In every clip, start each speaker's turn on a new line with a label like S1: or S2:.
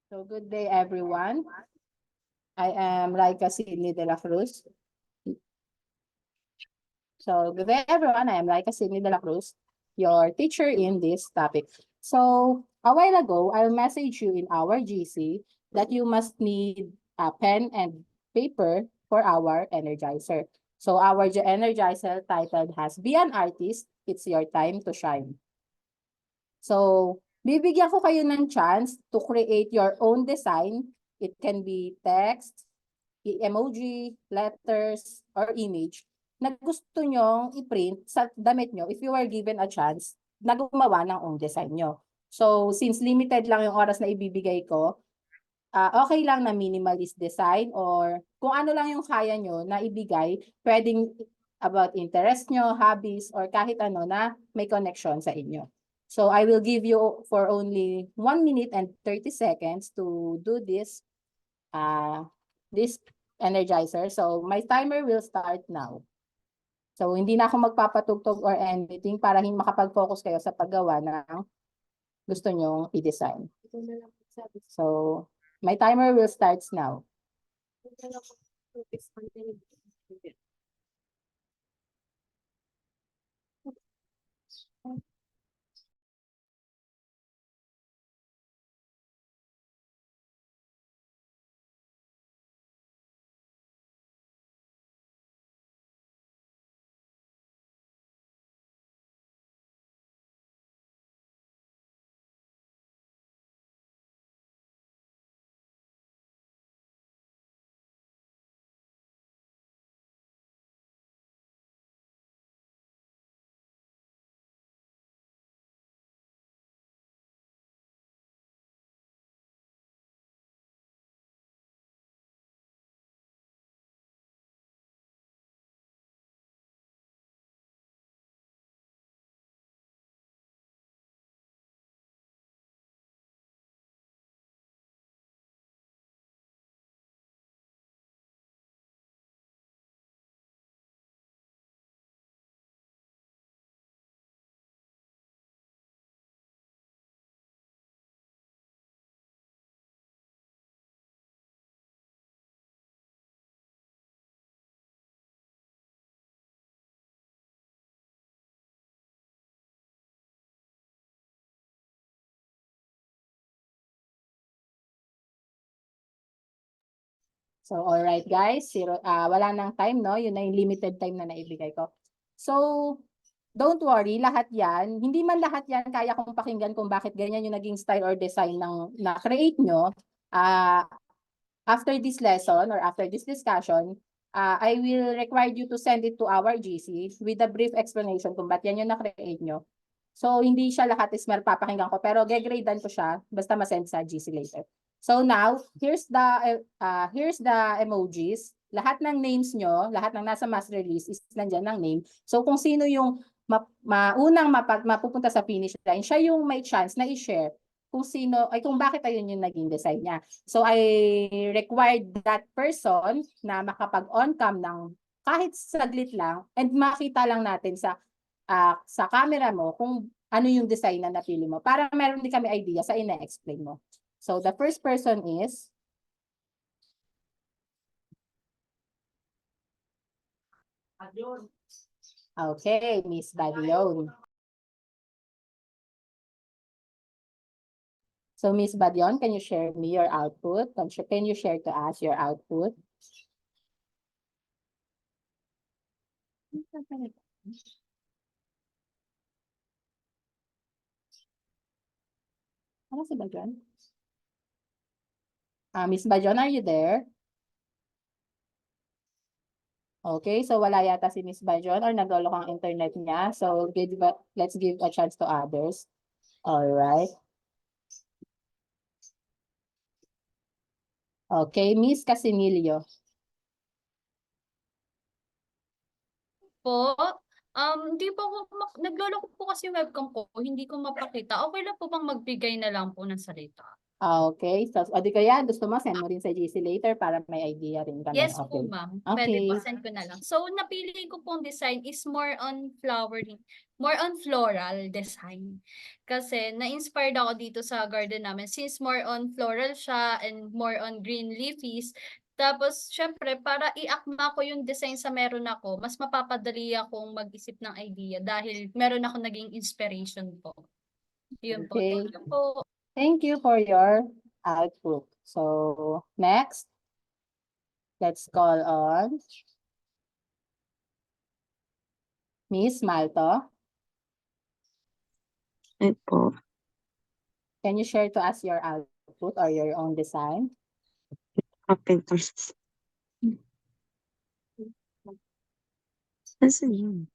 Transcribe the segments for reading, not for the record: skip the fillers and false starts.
S1: So good day, everyone. I am Laika Sidney de la Cruz. So good day, everyone. I am Laika Sidney de la Cruz, your teacher in this topic. So a while ago, I'll message you in our GC that you must need a pen and paper for our energizer. So our energizer titled has Be an Artist, It's Your Time to Shine. So, bibigyan ko kayo ng chance to create your own design. It can be text, emoji, letters, or image na gusto nyong i-print sa damit nyo if you are given a chance na gumawa ng own design nyo. So, since limited lang yung oras na ibibigay ko, okay lang na minimalist design or kung ano lang yung kaya nyo na ibigay, pwedeng about interest nyo, hobbies, or kahit ano na may connection sa inyo. So I will give you for only 1 minute and 30 seconds to do this energizer. So my timer will start now. So hindi na ako magpapatugtog or anything para hindi makapag-focus kayo sa paggawa ng gusto nyong i-design. So my timer will start now. So, all right guys, wala nang time, no? Yun na yung limited time na naibigay ko. So, don't worry, lahat yan, hindi man lahat yan kaya kong pakinggan kung bakit ganyan yung naging style or design ng na-create nyo. After this lesson or after this discussion, I will require you to send it to our GC with a brief explanation kung ba't yan yung na-create nyo. So, hindi siya lahat is papakinggan ko, pero gegradean ko siya, basta ma-send sa GC later. So now, here's the emojis. Lahat ng names nyo, lahat ng nasa mass release is nandyan ng name. So kung sino yung unang mapupunta sa finish line, siya yung may chance na i-share kung sino, ay kung bakit ayun yung naging design niya. So I required that person na makapag-on cam ng kahit saglit lang and makita lang natin sa camera mo kung ano yung design na napili mo para meron din kami idea sa ina-explain mo. So the first person is okay, Miss Badion. So Miss Badion, can you share me your output? Can you share to us your output? Ano si Badion? Miss Badion, are you there? Okay, so wala yata si Miss Badion or nag-alok ang internet niya. So let's give a chance to others. All right. Okay, Miss Casinilio.
S2: Po, hindi po ako, nagloloko po kasi yung webcam ko, hindi ko mapakita. Okay lang po bang magbigay na lang po ng salita?
S1: Okay. So, o di kaya gusto mo send mo rin sa GC later para may idea rin kami.
S2: Yes po,
S1: Okay.
S2: ma'am.
S1: Okay.
S2: Pwede po, send ko na lang. So, napili ko pong design is more on flowering, more on floral design. Kasi na-inspired ako dito sa garden namin since more on floral siya and more on green leafies. Tapos, syempre, para iakma ko yung design sa meron ako, mas mapapadali akong mag-isip ng idea dahil meron ako naging inspiration po. Yun po.
S1: Okay.
S2: Thank you po.
S1: Thank you for your output. So, next, let's call on Miss Malto.
S3: Ay po.
S1: Can you share to us your output or your own design?
S3: Open to. Nasaan yun?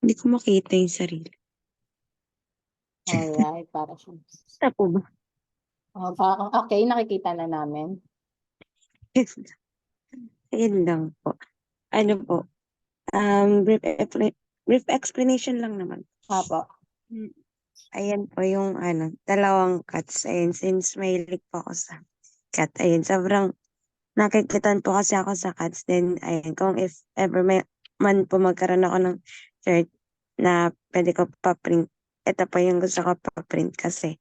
S3: Hindi ko makita yung sarili.
S1: Alright, para siya.
S3: Basta po ba?
S1: Okay, nakikita na namin.
S3: Ayun lang po. Ano po? Brief explanation lang naman.
S1: Apo.
S3: Ayan po yung dalawang cats. Ayun, since mahilig po ako sa cat. Ayun, sobrang nakikitan po kasi ako sa cats. Then, ayun, kung if ever man po magkaroon ako ng shirt na pwede ko pa-print. Ito po yung gusto ko pa-print kasi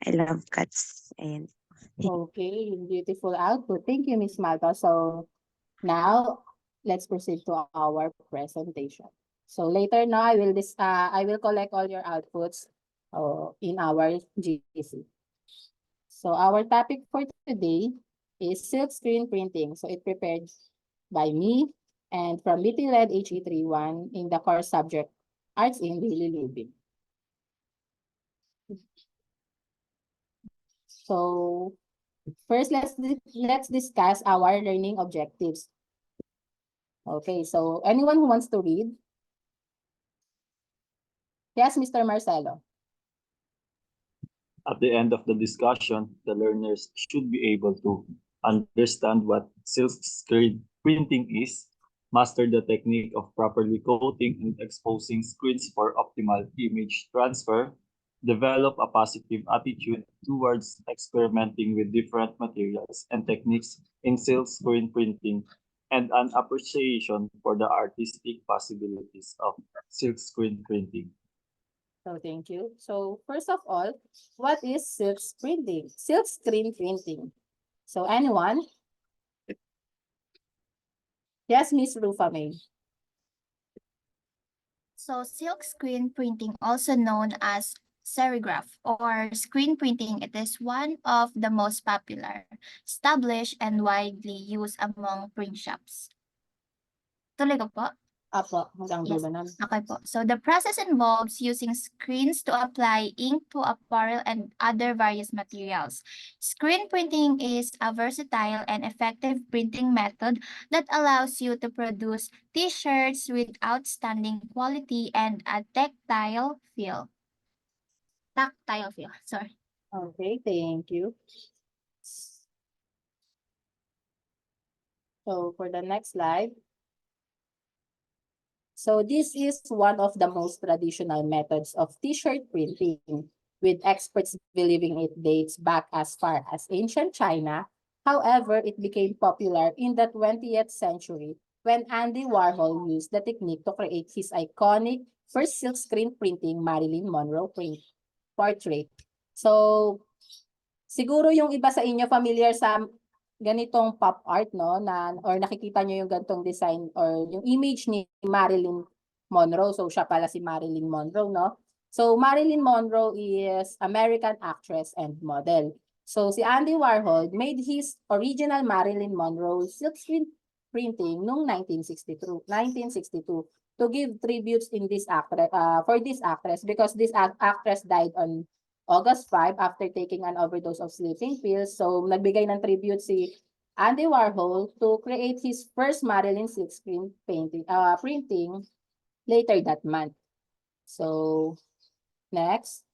S3: I love cats. Ayun.
S1: Okay, beautiful output. Thank you, Miss Malto. So, now, let's proceed to our presentation. So later now, I will collect all your outputs in our GC. So our topic for today is silk screen printing. So it prepared by me and from BT-led HE31 in the course subject Arts in Daily Living. So first, let's discuss our learning objectives. Okay, so anyone who wants to read? Yes, Mr. Marcelo.
S4: At the end of the discussion, the learners should be able to understand what silk screen printing is, master the technique of properly coating and exposing screens for optimal image transfer, develop a positive attitude towards experimenting with different materials and techniques in silk screen printing, and an appreciation for the artistic possibilities of silk screen printing.
S1: So thank you. So first of all, what is silk printing? Silk screen printing. So anyone? Yes, Miss Rufa May.
S5: So silk screen printing, also known as serigraph or screen printing, it is one of the most popular, established, and widely used among print shops. Tuloy ko po?
S1: Apo, hanggang
S5: Yes.
S1: dulo na.
S5: Okay po. So the process involves using screens to apply ink to apparel and other various materials. Screen printing is a versatile and effective printing method that allows you to produce t-shirts with outstanding quality and a tactile feel. Sorry.
S1: Okay, thank you. So for the next slide. So this is one of the most traditional methods of t-shirt printing, with experts believing it dates back as far as ancient China. However, it became popular in the 20th century when Andy Warhol used the technique to create his iconic first silkscreen printing Marilyn Monroe portrait. So, siguro yung iba sa inyo familiar sa ganitong pop art, no, na or nakikita nyo yung ganitong design or yung image ni Marilyn Monroe. So siya pala si Marilyn Monroe, no? So Marilyn Monroe is American actress and model. So si Andy Warhol made his original Marilyn Monroe silkscreen printing noong 1962 to give tributes in this actress for this actress because this actress died on August 5 after taking an overdose of sleeping pills. So nagbigay ng tribute si Andy Warhol to create his first Marilyn silkscreen printing later that month. So next.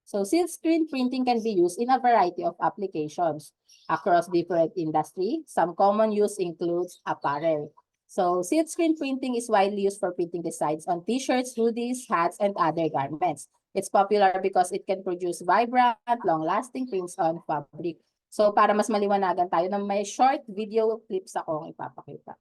S1: So silkscreen printing can be used in a variety of applications across different industries. Some common use includes apparel. So silk screen printing is widely used for printing designs on t-shirts, hoodies, hats, and other garments. It's popular because it can produce vibrant, long-lasting prints on fabric. So para mas maliwanagan tayo, na may short video clips akong ipapakita.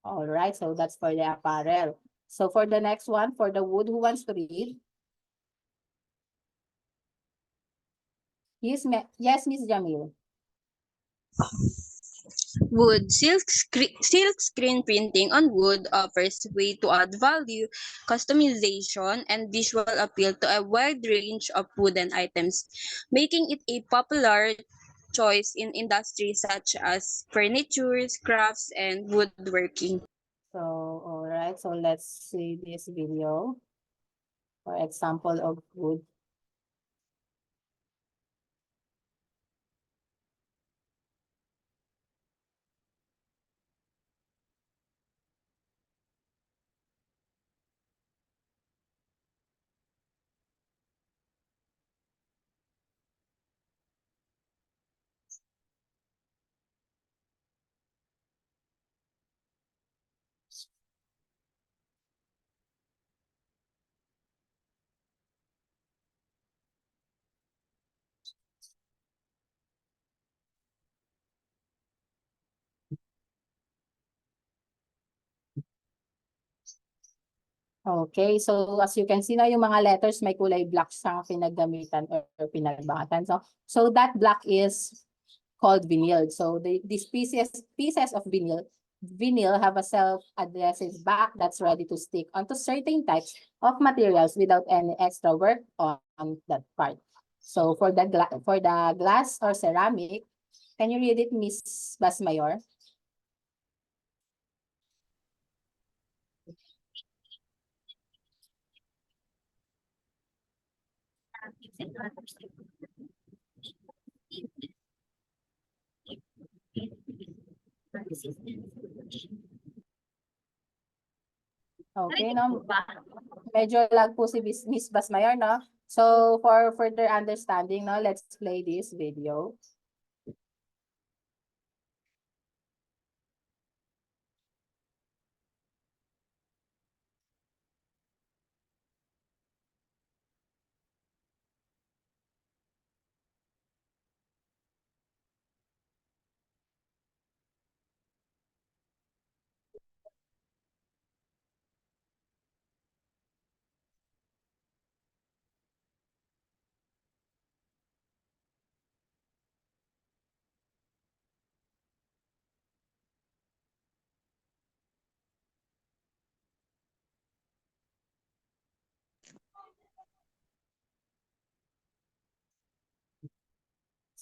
S1: All right, so that's for the apparel. So for the next one, for the wood, who wants to read? Yes, Miss Jamil.
S6: Wood. Silk screen printing on wood offers way to add value, customization, and visual appeal to a wide range of wooden items, making it a popular choice in industries such as furniture, crafts, and woodworking.
S1: So, all right, so let's see this video. For example of wood. Okay, so as you can see na yung mga letters may kulay black siyang pinaggamitan or pinagbangatan. So that black is called vinyl. So these pieces of vinyl have a self-adhesive back that's ready to stick onto certain types of materials without any extra work on that part. So for the glass or ceramic, can you read it, Miss Basmayor? Okay, no? Medyo lag po si Miss Basmayor, no? So for further understanding, no, let's play this video.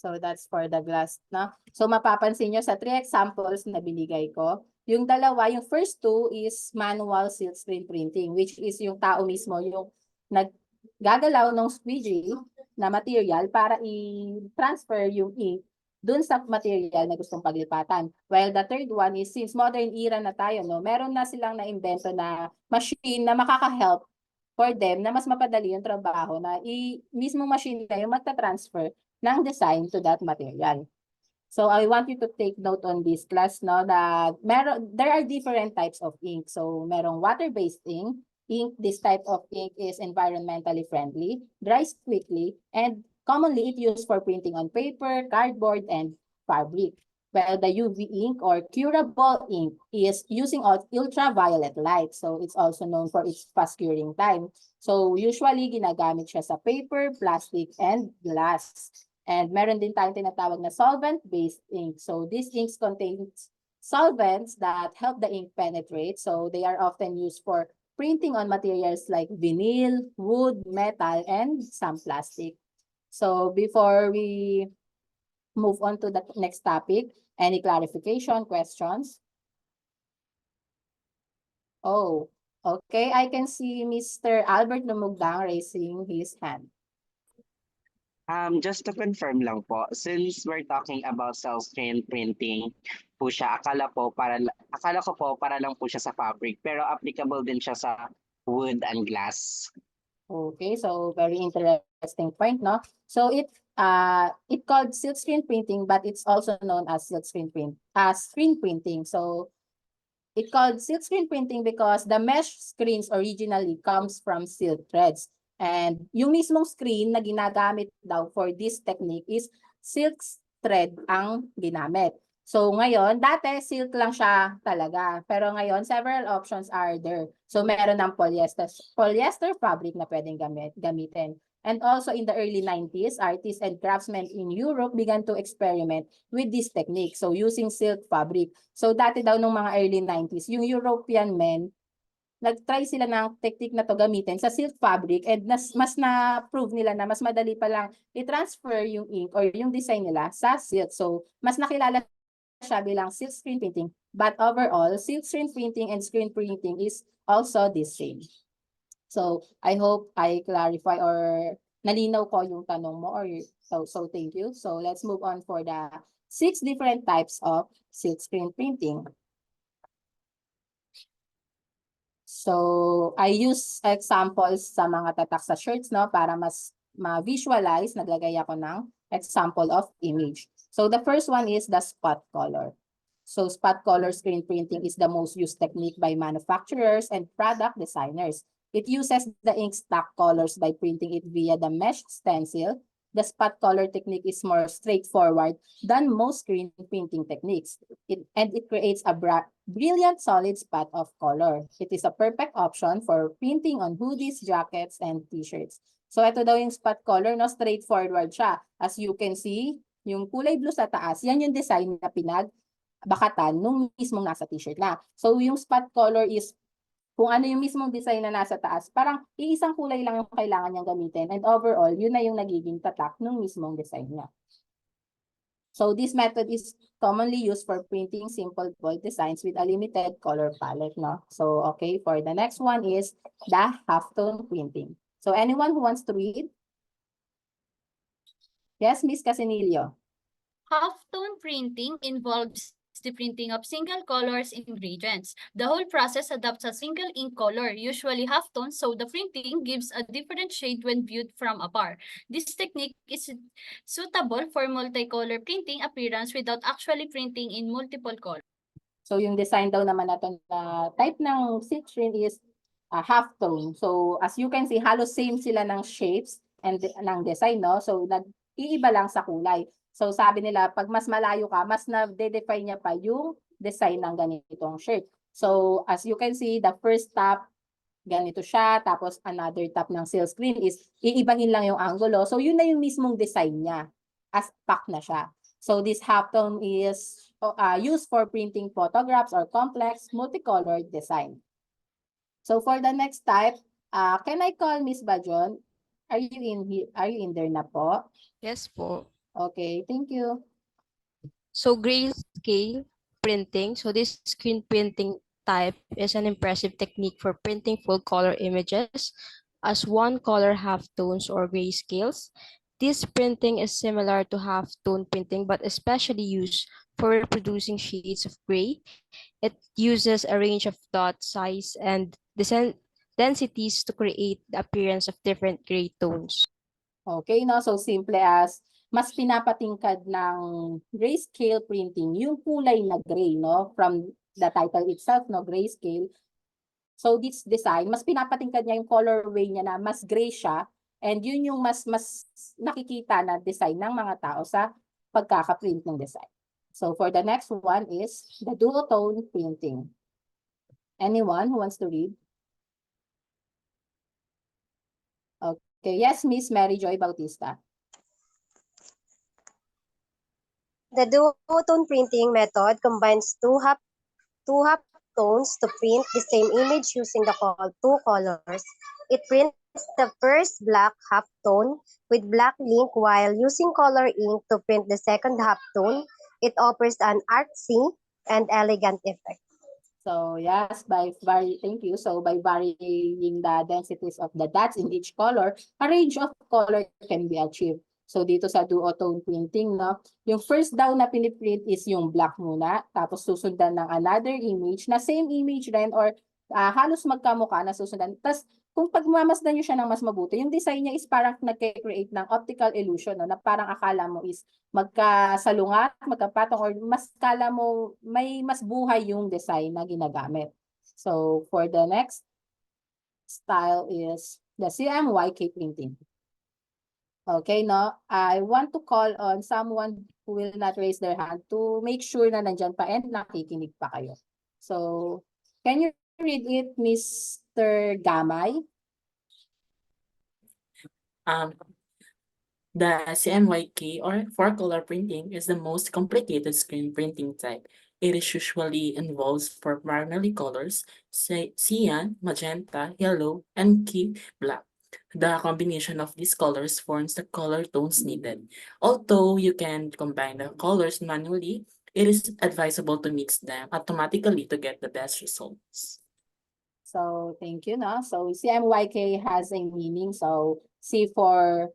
S1: So that's for the glass, no? So mapapansin nyo sa 3 examples na binigay ko, yung dalawa, yung first 2 is manual silk screen printing, which is yung tao mismo yung naggagalaw ng squeegee na material para i-transfer yung ink dun sa material na gustong paglipatan. While the third one is, since modern era na tayo, no, meron na silang na-invento na machine na makaka-help for them na mas mapadali yung trabaho na mismo machine na yung magta-transfer ng design to that material. So I want you to take note on this class, no, that there are different types of ink. So merong water-based ink. This type of ink is environmentally friendly, dries quickly, and commonly it used for printing on paper, cardboard, and fabric. Well, the UV ink or curable ink is using ultraviolet light. So it's also known for its fast curing time. So usually ginagamit siya sa paper, plastic, and glass. And meron din tayong tinatawag na solvent-based ink. So these inks contain solvents that help the ink penetrate. So they are often used for printing on materials like vinyl, wood, metal, and some plastic. So before we move on to the next topic, any clarification, questions? Oh, okay. I can see Mr. Albert Lumugdang raising his hand.
S7: Just to confirm lang po, since we're talking about self-screen printing po siya, akala ko po para lang po siya sa fabric, pero applicable din siya sa wood and glass.
S1: Okay, so very interesting point, no? So it called silk screen printing, but it's also known as screen printing. So it called silk screen printing because the mesh screens originally comes from silk threads. And yung mismong screen na ginagamit daw for this technique is silk thread ang ginamit. So ngayon, dati silk lang siya talaga. Pero ngayon, several options are there. So meron ng polyester fabric na pwedeng gamitin. And also in the early 90s, artists and craftsmen in Europe began to experiment with this technique. So using silk fabric. So dati daw nung mga early 90s, yung European men, nag-try sila ng technique na to gamitin sa silk fabric and mas na-prove nila na mas madali pa lang i-transfer yung ink or yung design nila sa silk. So mas nakilala siya bilang silk screen printing. But overall, silk screen printing and screen printing is also the same. So I hope I clarify or nalinaw ko yung tanong mo or so thank you. So let's move on for the 6 different types of silk screen printing. So I use examples sa mga tatak sa shirts, no, para mas ma-visualize. Naglagay ako ng example of image. So the first one is the spot color. So spot color screen printing is the most used technique by manufacturers and product designers. It uses the ink stock colors by printing it via the mesh stencil. The spot color technique is more straightforward than most screen printing techniques. It creates a brilliant solid spot of color. It is a perfect option for printing on hoodies, jackets, and t-shirts. So ito daw yung spot color, no, straightforward siya. As you can see, yung kulay blue sa taas, yan yung design na pinagbakatan nung mismong nasa t-shirt na. So yung spot color is kung ano yung mismong design na nasa taas, parang iisang kulay lang yung kailangan niyang gamitin. And overall, yun na yung nagiging tatak ng mismong design niya. So this method is commonly used for printing simple bold designs with a limited color palette, no? So okay, for the next one is the halftone printing. So anyone who wants to read? Yes, Miss Casinilio.
S2: Halftone printing involves the printing of single colors in gradients. The whole process adopts a single ink color, usually halftone, so the printing gives a different shade when viewed from afar. This technique is suitable for multicolor printing appearance without actually printing in multiple colors.
S1: So yung design daw naman natin na type ng silk screen is halftone. So as you can see, halos same sila ng shapes and ng design, no? So nag-iiba lang sa kulay. So sabi nila, pag mas malayo ka, mas na-define niya pa yung design ng ganitong shirt. So as you can see, the first top, ganito siya. Tapos another top ng silk screen is iibahin lang yung angulo. So yun na yung mismong design niya. As pack na siya. So this halftone is used for printing photographs or complex multicolored design. So for the next type, can I call Miss Bajon? Are you in here? Are you in there na po?
S8: Yes po.
S1: Okay, thank you.
S8: So grayscale printing. So this screen printing type is an impressive technique for printing full color images as one color halftones or grayscales. This printing is similar to halftone printing but especially used for reproducing shades of gray. It uses a range of dot size and densities to create the appearance of different gray tones.
S1: Okay, no? So simple as mas pinapatingkad ng grayscale printing yung kulay na gray, no? From the title itself, no, grayscale. So this design, mas pinapatingkad niya yung colorway niya na mas gray siya and yun yung mas nakikita na design ng mga tao sa pagkaka-print ng design. So for the next one is the duotone printing. Anyone who wants to read? Okay, yes, Miss Mary Joy Bautista.
S9: The duotone printing method combines two halftones to print the same image using the two colors. It prints the first black halftone with black ink while using color ink to print the second halftone. It offers an artsy and elegant effect.
S1: So yes, thank you. So by varying the densities of the dots in each color, a range of color can be achieved. So dito sa duotone printing, no, yung first daw na piniprint is yung black muna, tapos susundan ng another image na same image rin or halos magkamukha na susundan. Tapos kung pagmamasdan nyo siya ng mas mabuti, yung design niya is parang nagke-create ng optical illusion, no, na parang akala mo is magkasalungat, magkapatong, or mas kala mo may mas buhay yung design na ginagamit. So for the next style is the CMYK printing. Okay, no? I want to call on someone who will not raise their hand to make sure na nandyan pa and nakikinig pa kayo. So, can you read it, Mr. Gamay?
S10: The CMYK or four-color printing is the most complicated screen printing type. It is usually involves for primary colors, cyan, magenta, yellow, and key black. The combination of these colors forms the color tones needed. Although you can combine the colors manually, it is advisable to mix them automatically to get the best results.
S1: So, thank you, no? So, CMYK has a meaning. So, C for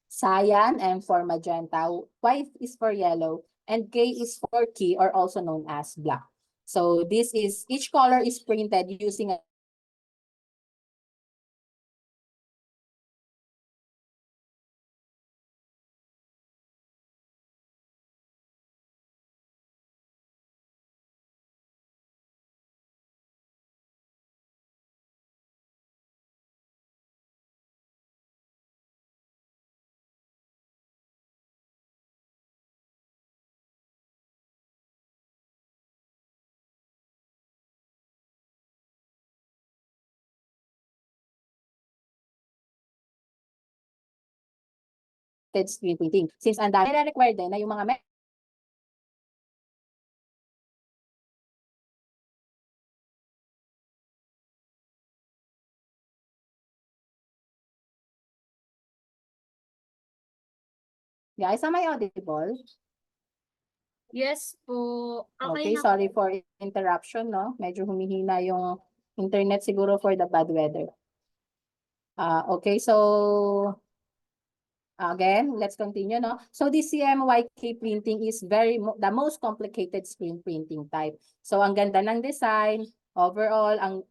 S1: cyan and for magenta, Y is for yellow, and K is for key or also known as black. So, this is, each color is printed using a screen printing. Since ang dami na-require din na yung mga guys, am I audible?
S2: Yes po.
S1: Okay, sorry for interruption, no? Medyo humihina yung internet siguro for the bad weather. Okay, so again, let's continue, no? So this CMYK printing is the most complicated screen printing type. So ang ganda ng design, overall, ang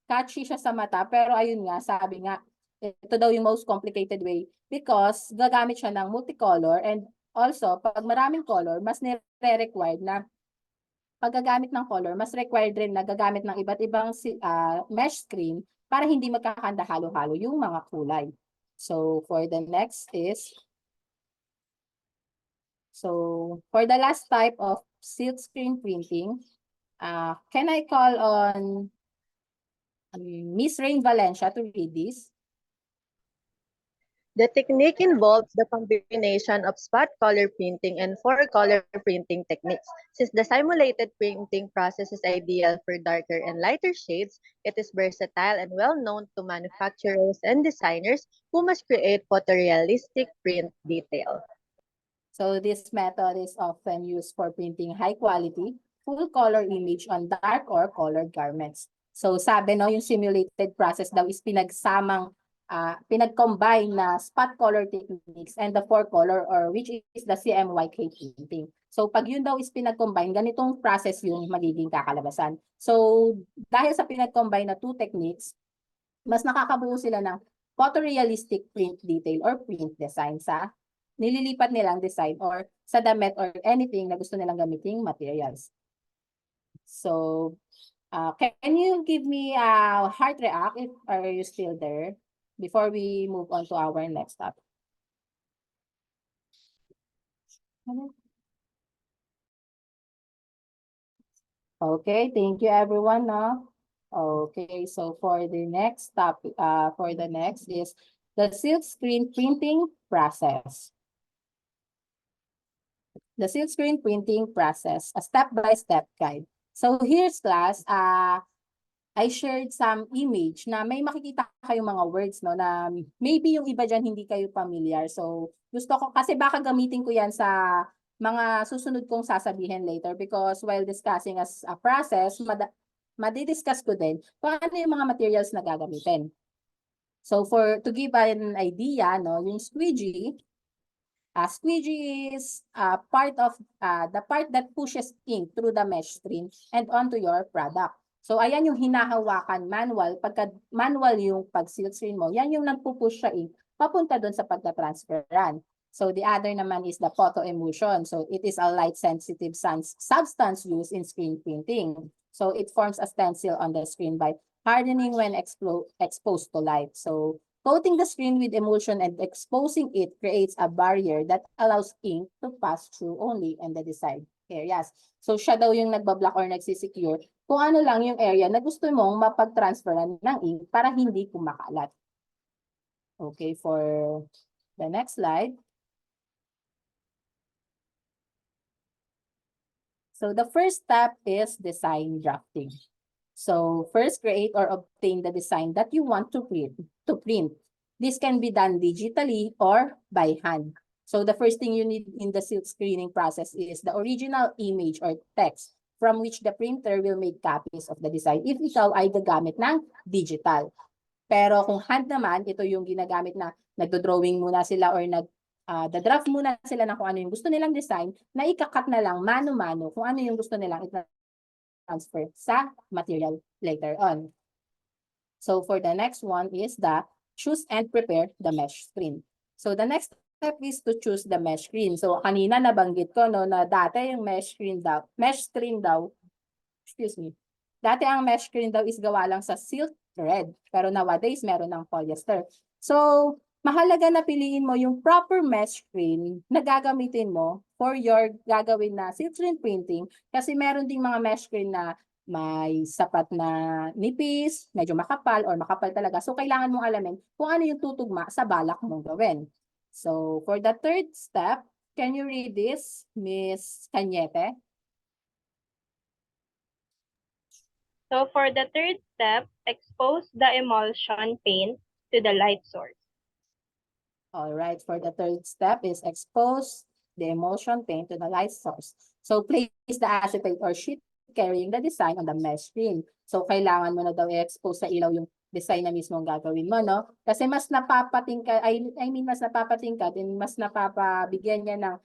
S1: catchy siya sa mata, pero ayun nga, sabi nga, ito daw yung most complicated way because gagamit siya ng multicolor, and also, pag maraming color, mas nire-required na paggagamit ng color, mas required rin na gagamit ng iba't ibang mesh screen para hindi magkakanda halo-halo yung mga kulay. So, for the next is, so for the last type of silk screen printing, can I call on Miss Rain Valencia to read this?
S11: The technique involves the combination of spot color printing and four-color printing techniques. Since the simulated printing process is ideal for darker and lighter shades, it is versatile and well known to manufacturers and designers who must create photorealistic print detail.
S1: So this method is often used for printing high-quality, full-color image on dark or colored garments. So sabi, no, yung simulated process daw is pinag-combine na spot color techniques and the four color, or which is the CMYK printing. So pag yun daw is pinag-combine, ganitong process yung magiging kakalabasan. So dahil sa pinag-combine na two techniques, mas nakakabuo sila ng photorealistic print detail or print design sa nililipat nilang design or sa damit or anything na gusto nilang gamiting materials. So can you give me a heart react if are you still there? Before we move on to our next topic. Okay, thank you everyone. No? Okay, so for the next topic, for the next is the silk screen printing process. The silk screen printing process, a step-by-step guide. So here's class, I shared some image na may makikita kayong mga words, no, na maybe yung iba dyan hindi kayo familiar. So gusto ko, kasi baka gamitin ko yan sa mga susunod kong sasabihin later, because while discussing as a process, madidiscuss ko din kung ano yung mga materials na gagamitin. So to give an idea, no, yung squeegee, Squeegee is part of the part that pushes ink through the mesh screen and onto your product. So ayan yung hinahawakan manual. Pagka manual yung pag-silk screen mo, yan yung nagpupush sa ink papunta doon sa pagka-transferan. So the other naman is the photoemulsion. So it is a light-sensitive substance used in screen printing. So it forms a stencil on the screen by hardening when exposed to light. So coating the screen with emulsion and exposing it creates a barrier that allows ink to pass through only in the desired areas. So siya daw yung nagbablock or nagsisecure kung ano lang yung area na gusto mong mapag-transferan ng ink para hindi kumakalat. Okay, for the next slide. So the first step is design drafting. So first create or obtain the design that you want to print. This can be done digitally or by hand. So the first thing you need in the silk screening process is the original image or text from which the printer will make copies of the design if ikaw ay gagamit ng digital. Pero kung hand naman, ito yung ginagamit na nagdo-drawing muna sila or the-draft muna sila ng kung ano yung gusto nilang design, na ikakat na lang mano-mano kung ano yung gusto nilang transfer sa material later on. So for the next one is the choose and prepare the mesh screen. So the next step is to choose the mesh screen. So kanina nabanggit ko no na dati yung mesh screen daw, dati ang mesh screen daw is gawa lang sa silk thread, pero nowadays meron ng polyester. So mahalaga na piliin mo yung proper mesh screen na gagamitin mo for your gagawin na silk screen printing kasi meron ding mga mesh screen na may sapat na nipis, medyo makapal or makapal talaga. So kailangan mong alamin kung ano yung tutugma sa balak mong gawin. So for the third step, can you read this, Miss Cañete?
S12: So for the third step, expose the emulsion paint to the light source.
S1: All right, for the third step is expose the emulsion paint to the light source. So place the acetate or sheet carrying the design on the mesh screen. So kailangan mo na daw i-expose sa ilaw yung design na mismo ang gagawin mo, no? Kasi mas napapatingkad, mas napapatingkad and mas napapabigyan niya ng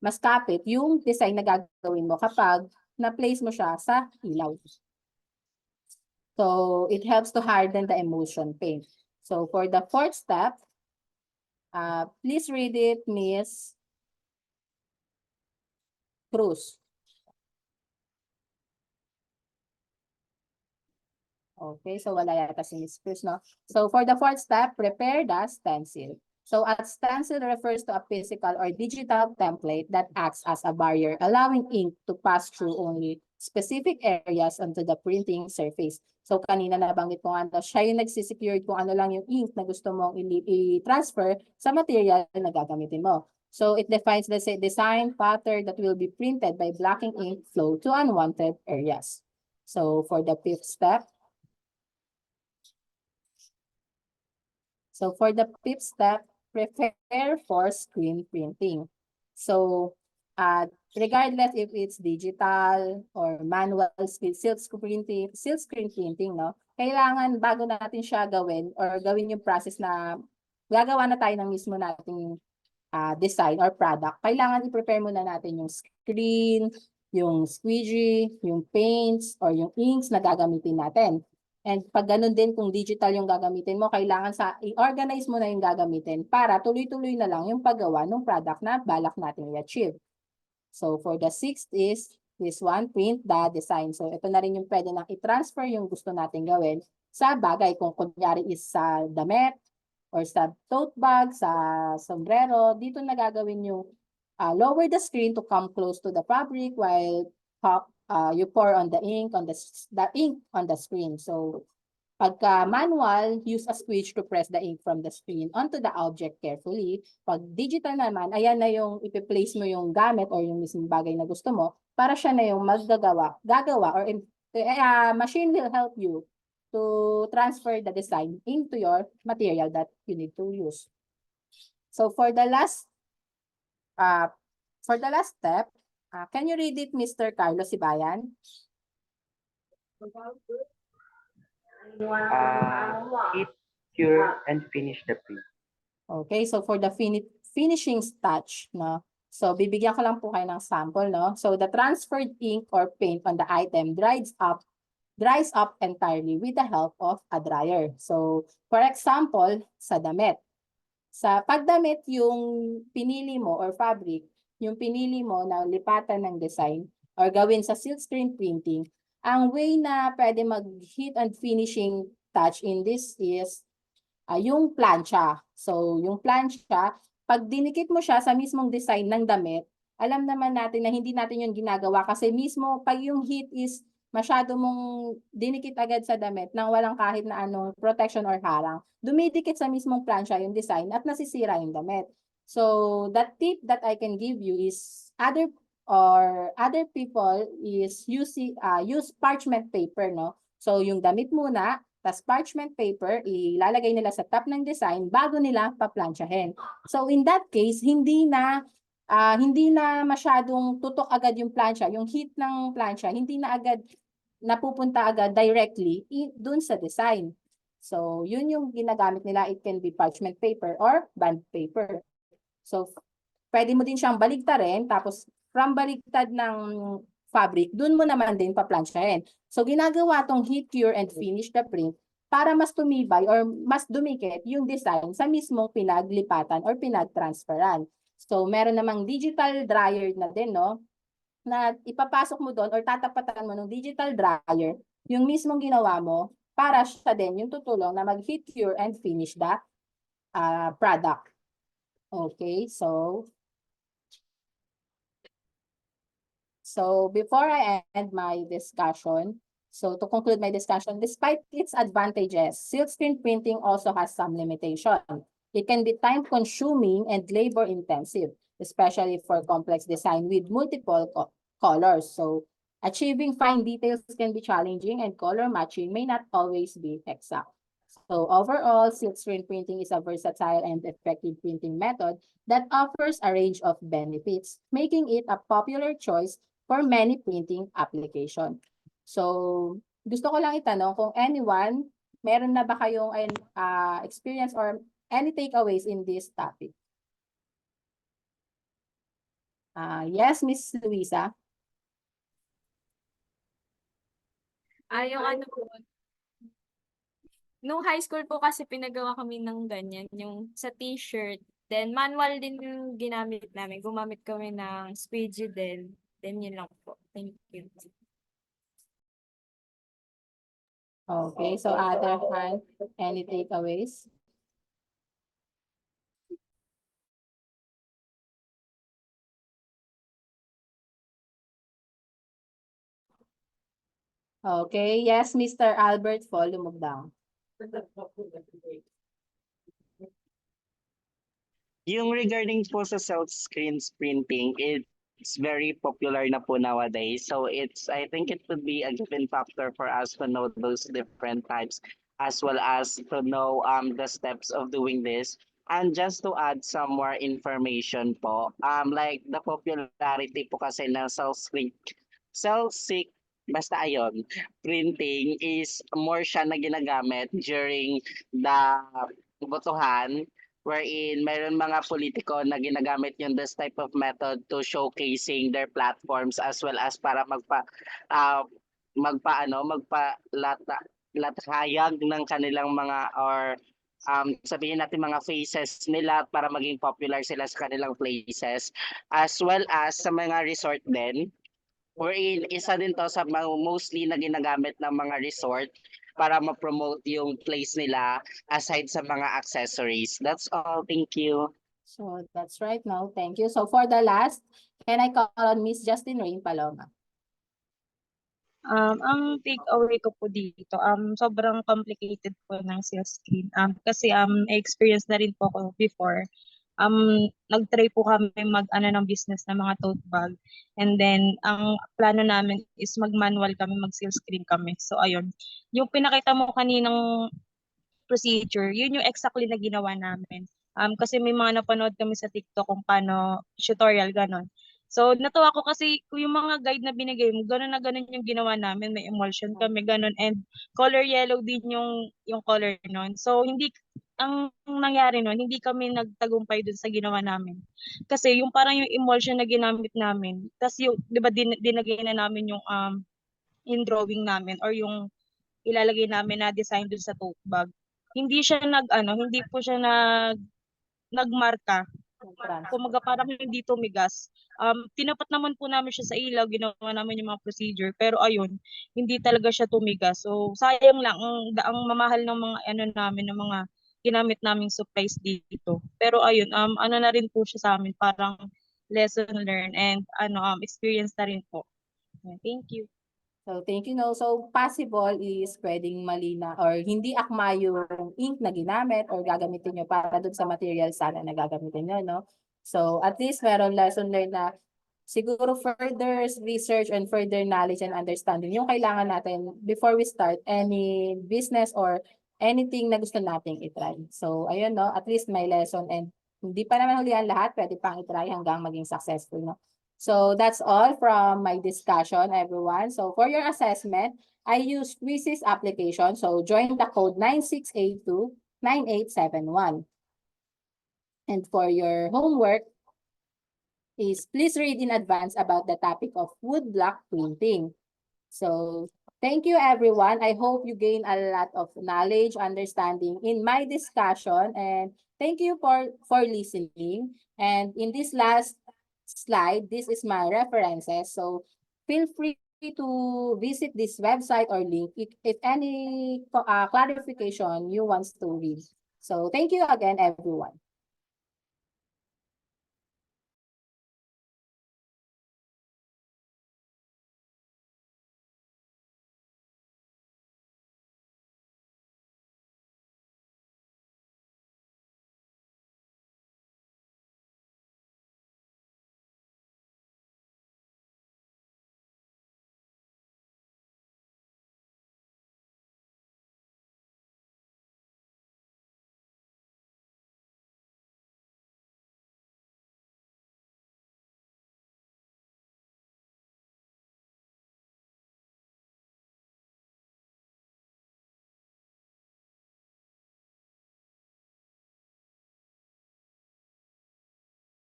S1: mas kapit yung design na gagawin mo kapag na-place mo siya sa ilaw. So it helps to harden the emulsion paint. So for the fourth step, please read it, Miss Cruz. Okay, so wala yata si Miss Cruz, no? So for the fourth step, prepare the stencil. So a stencil refers to a physical or digital template that acts as a barrier, allowing ink to pass through only specific areas onto the printing surface. So kanina nabanggit ko nga, siya yung nagsisecure kung ano lang yung ink na gusto mong i-transfer sa material na gagamitin mo. So it defines the design pattern that will be printed by blocking ink flow to unwanted areas. So for the fifth step, prepare for screen printing. So, regardless if it's digital or manual silk screen printing, no? Kailangan bago natin siya gawin or gawin yung process na gagawa na tayo ng mismo nating design or product, kailangan i-prepare muna natin yung screen, yung squeegee, yung paints, or yung inks na gagamitin natin. And pag ganun din, kung digital yung gagamitin mo, kailangan i-organize mo na yung gagamitin para tuloy-tuloy na lang yung paggawa ng product na balak natin i-achieve. So for the sixth is this one, print the design. So ito na rin yung pwede na i-transfer yung gusto natin gawin sa bagay. Kung kunyari is sa damit, or sa tote bag, sa sombrero, dito na gagawin yung lower the screen to come close to the fabric while you pour on the ink on the ink on the screen. So pagka manual, use a squeege to press the ink from the screen onto the object carefully. Pag digital naman, ayan na yung ipi-place mo yung gamit or yung mismong bagay na gusto mo para siya na yung gagawa or machine will help you to transfer the design into your material that you need to use. So for the last step, can you read it, Mr. Carlos Sibayan?
S7: It cure and finish the print.
S1: Okay, so for the finishing touch, no? So, bibigyan ko lang po kayo ng sample, no? So, the transferred ink or paint on the item dries up entirely with the help of a dryer. So, for example, sa damit. Sa pagdamit yung pinili mo or fabric, yung pinili mo na lipatan ng design or gawin sa silkscreen printing, ang way na pwede mag-heat and finishing touch in this is yung plancha. So, yung plancha, pag dinikit mo siya sa mismong design ng damit, alam naman natin na hindi natin yun ginagawa kasi mismo pag yung heat is masyado mong dinikit agad sa damit nang walang kahit na anong protection or harang, dumidikit sa mismong plancha yung design at nasisira yung damit. So, the tip that I can give you is other people is use parchment paper, no? So, yung damit muna, tas parchment paper, ilalagay nila sa top ng design bago nila paplansyahin. So, in that case, hindi na masyadong tutok agad yung plancha, yung heat ng plancha, hindi na agad napupunta agad directly dun sa design. So, yun yung ginagamit nila. It can be parchment paper or bond paper. So, pwede mo din siyang baligtarin, tapos from baligtad ng fabric, dun mo naman din paplansyahin. So, ginagawa tong heat cure and finish the print para mas tumibay or mas dumikit yung design sa mismong pinaglipatan or pinagtransferan. So, meron namang digital dryer na din, no? Na ipapasok mo doon or tatapatan mo ng digital dryer yung mismong ginawa mo para siya din yung tutulong na mag-heat cure and finish the product. Okay, so before I end my discussion, so to conclude my discussion, despite its advantages, silkscreen printing also has some limitation. It can be time-consuming and labor-intensive, especially for complex design with multiple colors. So, achieving fine details can be challenging and color matching may not always be exact. So, overall, silkscreen printing is a versatile and effective printing method that offers a range of benefits, making it a popular choice for many printing applications. So, gusto ko lang itanong kung anyone, meron na ba kayong experience or any takeaways in this topic? Yes, Miss Luisa.
S13: Yung ano po, nung high school po kasi pinagawa kami ng ganyan, yung sa t-shirt. Then manual din yung ginamit namin. Gumamit kami ng squeegee din. Then yun lang po. Thank you.
S1: Okay, so other hand, any takeaways? Okay, yes, Mr. Albert Fo, lumugdang.
S7: Yung regarding po sa silkscreen printing, it's very popular na po nowadays. So I think it would be a given factor for us to know those different types as well as to know the steps of doing this. And just to add some more information po, like the popularity po kasi ng basta ayon, printing is more siya na ginagamit during the botohan, wherein mayroon mga politiko na ginagamit yung this type of method to showcasing their platforms as well as para magpalahayag ng kanilang mga or sabihin natin mga faces nila para maging popular sila sa kanilang places, as well as sa mga resort din, wherein isa din to sa mostly na ginagamit ng mga resort para ma-promote yung place nila aside sa mga accessories. That's all. Thank you.
S1: So that's right now. Thank you. So for the last, can I call on Miss Justin Rain Paloma?
S14: Ang take-away ko po dito, sobrang complicated po ng silkscreen. Kasi experience na rin po ako before. Nag-try po kami ng business ng mga tote bag. And then, ang plano namin is mag-manual kami, mag-silkscreen kami. So, ayun. Yung pinakita mo kaninang procedure, yun yung exactly na ginawa namin. Kasi may mga napanood kami sa TikTok kung paano, tutorial, ganon. So, natuwa ko kasi yung mga guide na binigay mo, ganon na ganon yung ginawa namin. May emulsion kami, ganon. And color yellow din yung color nun. So, hindi, ang nangyari nun, hindi kami nagtagumpay dun sa ginawa namin. Kasi yung parang yung emulsion na ginamit namin, tas yung, di ba, dinagay na namin yung drawing namin or yung ilalagay namin na design dun sa tote bag. Hindi siya hindi po siya nagmarka. Kumaga parang hindi tumigas. Tinapat naman po namin siya sa ilaw, ginawa namin yung mga procedure, pero ayun, hindi talaga siya tumigas. So sayang lang ang mamahal ng mga namin, ng mga ginamit naming supplies dito. Pero ayun, na rin po siya sa amin, parang lesson learned and experience na rin po. Thank you.
S1: So, thank you, no. So, possible is pwedeng mali na or hindi akma yung ink na ginamit or gagamitin nyo para dun sa material sana na gagamitin nyo, no? So, at least meron lesson learned na siguro further research and further knowledge and understanding yung kailangan natin before we start any business or anything na gusto nating itry. So, ayun, no? At least may lesson and hindi pa naman huli ang lahat, pwede pang itry hanggang maging successful, no? So that's all from my discussion, everyone. So for your assessment, I use Quizzes application. So join the code 96829871. And for your homework is please read in advance about the topic of woodblock printing. So thank you, everyone. I hope you gain a lot of knowledge, understanding in my discussion. And thank you for listening. And in this last slide, this is my references. So feel free to visit this website or link if any clarification you want to read. So thank you again, everyone.